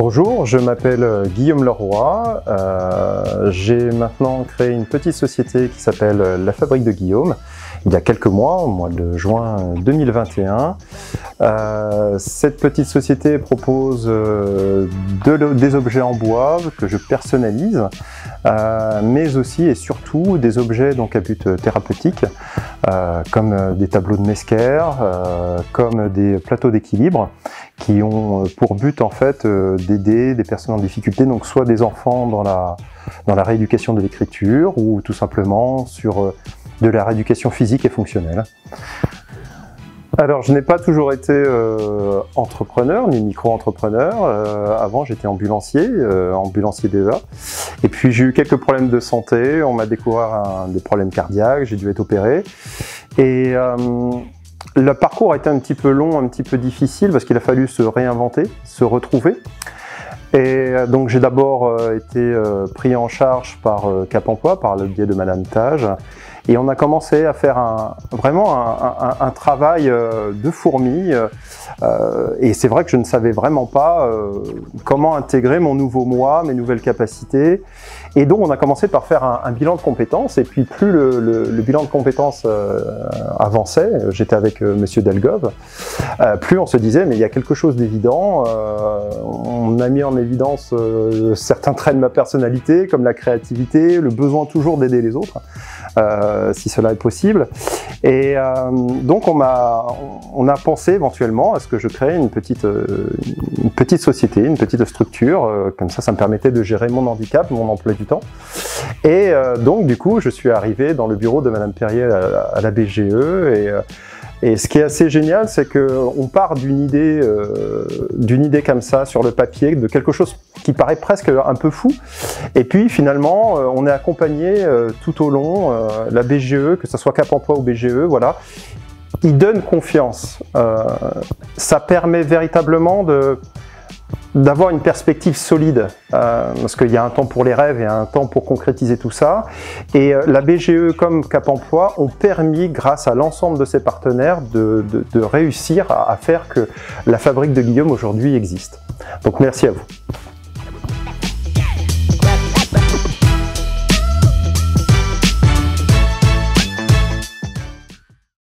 Bonjour, je m'appelle Guillaume Leroy. J'ai maintenant créé une petite société qui s'appelle La Fabrique de Guillaume, il y a quelques mois, au mois de juin 2021. Cette petite société propose des objets en bois que je personnalise, mais aussi et surtout des objets donc à but thérapeutique, comme des tableaux de Mesker, comme des plateaux d'équilibre, qui ont pour but en fait d'aider des personnes en difficulté, donc soit des enfants dans la rééducation de l'écriture ou tout simplement sur de la rééducation physique et fonctionnelle. Alors je n'ai pas toujours été entrepreneur ni micro-entrepreneur, avant j'étais ambulancier, ambulancier déjà, et puis j'ai eu quelques problèmes de santé, on m'a découvert des problèmes cardiaques, j'ai dû être opéré, et le parcours a été un petit peu long, un petit peu difficile parce qu'il a fallu se réinventer, se retrouver. Et donc j'ai d'abord été pris en charge par Cap Emploi, par le biais de Madame Tage. Et on a commencé à faire vraiment un travail de fourmi. Et c'est vrai que je ne savais vraiment pas comment intégrer mon nouveau moi, mes nouvelles capacités. Et donc on a commencé par faire un bilan de compétences. Et puis plus le bilan de compétences avançait, j'étais avec Monsieur Delgove, plus on se disait mais il y a quelque chose d'évident. On a mis en évidence certains traits de ma personnalité, comme la créativité, le besoin toujours d'aider les autres. Si cela est possible. Et donc on a pensé éventuellement à ce que je crée une petite société, une petite structure, comme ça me permettait de gérer mon handicap, mon emploi du temps. Et donc du coup je suis arrivé dans le bureau de Madame Perrier à la BGE, et ce qui est assez génial, c'est qu'on part d'une idée comme ça sur le papier, de quelque chose qui paraît presque un peu fou, et puis finalement on est accompagné tout au long, la BGE, que ce soit Cap Emploi ou BGE, voilà, ils donnent confiance. Ça permet véritablement d'avoir une perspective solide, parce qu'il y a un temps pour les rêves et un temps pour concrétiser tout ça. Et la BGE comme Cap Emploi ont permis, grâce à l'ensemble de ses partenaires, de réussir à faire que la Fabrique de Guillaume aujourd'hui existe. Donc merci à vous.